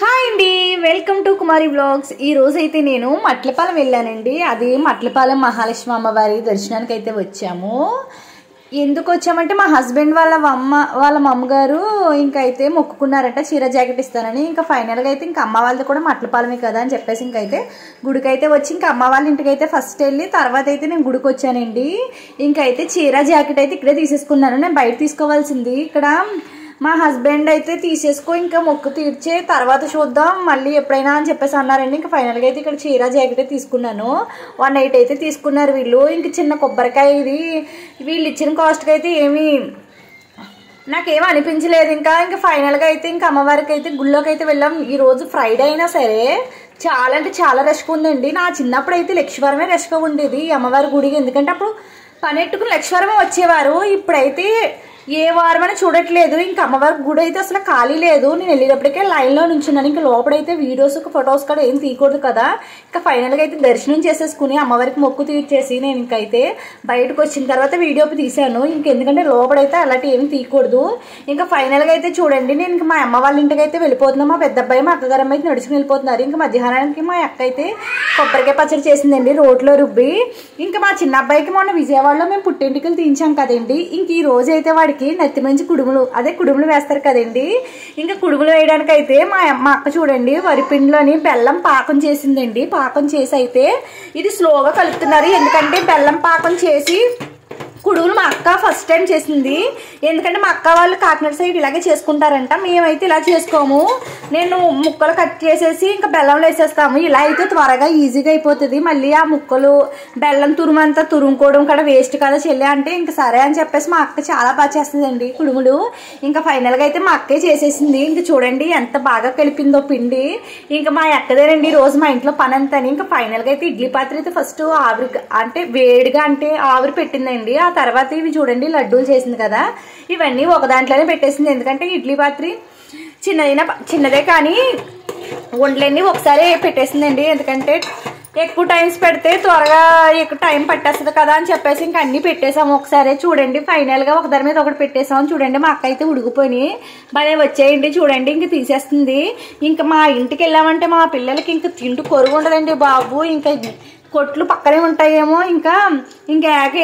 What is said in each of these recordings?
Hi అండి, welcome to Kumari vlogs. ఈ రోజు అయితే నేను మట్లపాలెం వెళ్ళానండి. అది మట్లపాలెం మహాలక్ష్మి అమ్మవారి దర్శనానికి అయితే వచ్చాము. ఎందుకు వచ్చామంటే మా హస్బెండ్ వాళ్ళ మమ్మగారు ఇంకైతే మొక్కుకున్నారట చీర జాకెట్ ఇస్తానని. ఇంకా ఫైనల్గా అయితే ఇంకా అమ్మ వాళ్ళది కూడా మట్లపాలెమే కదా అని చెప్పేసి ఇంకైతే గుడికైతే వచ్చి ఇంకా అమ్మ వాళ్ళ ఇంటికి అయితే ఫస్ట్ వెళ్ళి తర్వాత అయితే నేను గుడికి వచ్చానండి. ఇంకైతే చీర జాకెట్ అయితే ఇక్కడే తీసేసుకున్నాను. నేను బయట తీసుకోవాల్సింది ఇక్కడ మా హస్బెండ్ అయితే తీసేసుకో ఇంకా మొక్కు తీర్చే తర్వాత చూద్దాం మళ్ళీ ఎప్పుడైనా అని చెప్పేసి అన్నారండి. ఇంకా ఫైనల్గా అయితే ఇక్కడ చీర జాకెట్ తీసుకున్నాను. 180 అయితే తీసుకున్నారు వీళ్ళు. ఇంక చిన్న కొబ్బరికాయ ఇది వీళ్ళు ఇచ్చిన కాస్ట్కి అయితే నాకేమీ అనిపించలేదు. ఇంకా ఫైనల్గా అయితే ఇంకా అమ్మవారికి అయితే గుళ్ళోకి అయితే వెళ్ళాం. ఈరోజు ఫ్రైడే అయినా సరే చాలా అంటే చాలా రష్గా ఉందండి. నా చిన్నప్పుడు అయితే లక్ష్మీవారమే రష్గా ఉండేది ఈ అమ్మవారి గుడికి. ఎందుకంటే అప్పుడు పనెట్టుకుని లక్ష్మీవారమే వచ్చేవారు. ఇప్పుడైతే ఏ వారం అని చూడట్లేదు. ఇంకా అమ్మవారి గుడి అయితే అసలు ఖాళీ లేదు. నేను వెళ్ళేటప్పటికే లైన్లో నుంచున్నాను. ఇంకా లోపలైతే వీడియోస్ ఫొటోస్ కూడా ఏం తీయకూడదు కదా. ఇంకా ఫైనల్గా అయితే దర్శనం చేసేసుకుని అమ్మవారికి మొక్కు తీర్చేసి నేను ఇంకైతే బయటకు వచ్చిన తర్వాత వీడియో తీశాను. ఇంకెందుకంటే లోపలైతే అలాంటి ఏమి తీయకూడదు. ఇంకా ఫైనల్గా అయితే చూడండి, నేను ఇంకా మా అమ్మ వాళ్ళ ఇంటికి అయితే వెళ్ళిపోతున్నాను. మా పెద్ద అబ్బాయి మా అక్కగారమ్మ అయితే నడుచుకుని వెళ్ళిపోతున్నారు. ఇంకా మధ్యాహ్నానికి మా అక్క అయితే కొబ్బరికాయ పచ్చడి చేసిందండి రోట్లో రుబ్బి. ఇంకా మా చిన్న అబ్బాయికి మొన్న విజయవాడలో మేము పుట్టింటికలు తీయించాం కదండి. ఇంక ఈ రోజు అయితే వాడికి నెత్తి మంచి కుడుములు వేస్తారు కదండి. ఇంకా కుడుములు వేయడానికి అయితే మా అక్క చూడండి వరిపిండిలోని బెల్లం పాకం చేసిందండి. పాకం చేసి అయితే ఇది స్లోగా కలుపుతున్నారు. ఎందుకంటే బెల్లం పాకం చేసి కుడుములు మా అక్క ఫస్ట్ టైం చేసింది. ఎందుకంటే మా అక్క వాళ్ళు కాకినాడ సైడ్ ఇలాగే చేసుకుంటారంట. మేమైతే ఇలా చేసుకోము. నేను ముక్కలు కట్ చేసేసి ఇంకా బెల్లంలో వేసేస్తాము. ఇలా అయితే త్వరగా ఈజీగా అయిపోతుంది. మళ్ళీ ఆ ముక్కలు బెల్లం తురుమంతా తురుముకోవడం కూడా వేస్ట్ కదా చెల్లి అంటే ఇంకా సరే అని చెప్పేసి మా అక్క చాలా బాగా చేస్తుందండి కుడుములు. ఇంకా ఫైనల్గా అయితే మా అక్కే చేసేసింది. ఇంకా చూడండి ఎంత బాగా కలిపిందో పిండి. ఇంకా మా అక్కదేనండి రోజు మా ఇంట్లో పని అంతని. ఇంకా ఫైనల్గా అయితే ఇడ్లీ పాత్ర అయితే ఫస్ట్ ఆవిరి అంటే వేడిగా అంటే ఆవిరి పెట్టిందండి. ఆ తర్వాత ఇవి చూడండి లడ్డూలు చేసింది కదా, ఇవన్నీ ఒక దాంట్లోనే పెట్టేసింది. ఎందుకంటే ఇడ్లీ పాత్ర చిన్నదే కానీ వంటలన్నీ ఒకసారి పెట్టేసిందండి. ఎందుకంటే ఎక్కువ టైమ్స్ పెడితే త్వరగా ఎక్కువ టైం పట్టేస్తుంది కదా అని చెప్పేసి ఇంకా అన్ని పెట్టేసాము ఒకసారి. చూడండి ఫైనల్గా ఒక దాని మీద ఒకటి పెట్టేసాము. చూడండి మా అక్క అయితే ఉడికిపోయి భలే వచ్చేయండి. చూడండి ఇంక తీసేస్తుంది. ఇంకా మా ఇంటికి వెళ్ళామంటే మా పిల్లలకి ఇంకా తింటూ కొరుగు ఉండదండి బాబు. ఇంకా కొట్లు పక్కనే ఉంటాయేమో ఇంకా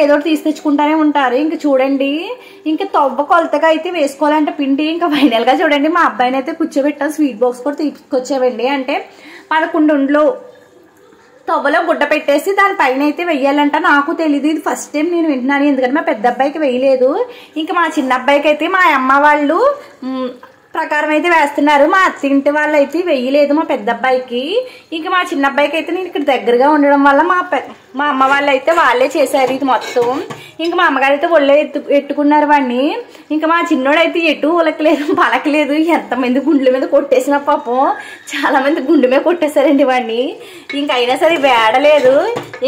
ఏదో తీసి తెచ్చుకుంటానే ఉంటారు. ఇంకా చూడండి ఇంకా తవ్వ కొలతగా అయితే వేసుకోవాలంటే పిండి. ఇంకా ఫైనల్గా చూడండి మా అబ్బాయిని అయితే కూర్చోబెట్టాం. స్వీట్ బాక్స్ కూడా తీసుకొచ్చామండి. అంటే 11 ఉండ్లు తవ్వలో గుడ్డ పెట్టేసి దానిపైన అయితే వెయ్యాలంట. నాకు తెలియదు, ఇది ఫస్ట్ టైం నేను వింటున్నాను. ఎందుకంటే మా పెద్ద అబ్బాయికి వేయలేదు. ఇంకా మా చిన్న అబ్బాయికి అయితే మా అమ్మ వాళ్ళు ప్రకారం అయితే వేస్తున్నారు. మా అత్తింటి వాళ్ళు అయితే వెయ్యలేదు మా పెద్ద అబ్బాయికి. ఇంకా మా చిన్న అబ్బాయికి అయితే నేను ఇక్కడ దగ్గరగా ఉండడం వల్ల మా అమ్మ వాళ్ళు అయితే వాళ్ళే చేశారు ఇది మొత్తం. ఇంకా మా అమ్మగారు అయితే ఒళ్ళో ఎట్టుకున్నారు వాడిని. ఇంకా మా చిన్నోడు అయితే ఎటు ఉలకలేదు పలకలేదు. ఎంతమంది గుండెల మీద కొట్టేసిన పాపం చాలా మంది గుండె మీద కొట్టేశారండి వాడిని. ఇంక అయినా సరే వేడలేదు.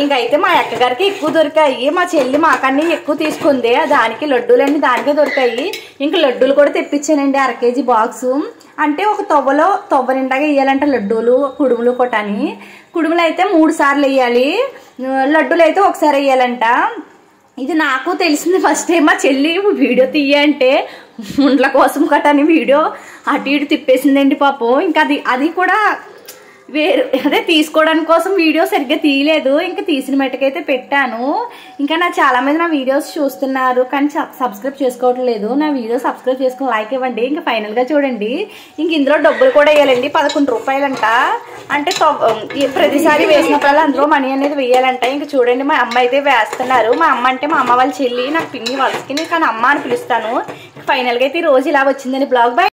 ఇంకైతే మా అక్కగారికి ఎక్కువ దొరికాయి. మా చెల్లి మాకన్నీ ఎక్కువ తీసుకుంది. దానికి లడ్డూలన్నీ దానికే దొరికాయి. ఇంకా లడ్డూలు కూడా తెప్పించానండి 1/2 kg బాక్సు. అంటే ఒక తవ్వ నిండాగా వేయాలంట లడ్డూలు కుడుములు కొట్టని. కుడుములు అయితే 3 సార్లు వేయాలి, లడ్డూలు అయితే ఒకసారి వేయాలంట. ఇది నాకు తెలిసింది ఫస్ట్ టైం. మా చెల్లి వీడియో తీయంటే ముండ్ల కోసం కట్టని వీడియో అటు ఇటు తిప్పేసిందండి పాపం. ఇంకా అది కూడా అదే తీసుకోవడానికి కోసం వీడియో సరిగ్గా తీయలేదు. ఇంకా తీసిన మట్టుకైతే పెట్టాను. ఇంకా చాలా మంది నా వీడియోస్ చూస్తున్నారు కానీ సబ్స్క్రైబ్ చేసుకోవట్లేదు. నా వీడియో సబ్స్క్రైబ్ చేసుకుని లైక్ ఇవ్వండి. ఇంకా ఫైనల్గా చూడండి ఇంక ఇందులో డబ్బులు కూడా వేయాలండి. 11 రూపాయలంట. అంటే ప్రతిసారి వేసినప్పుడు అందులో మనీ అనేది వేయాలంట. ఇంకా చూడండి మా అమ్మ అయితే వేస్తున్నారు. మా అమ్మ అంటే మా అమ్మ వాళ్ళ చెల్లి, నాకు పిన్ని వాళ్ళకి కానీ అమ్మ అని పిలుస్తాను. ఫైనల్గా అయితే ఈ రోజు ఇలా వచ్చిందని బ్లాగ్. బై.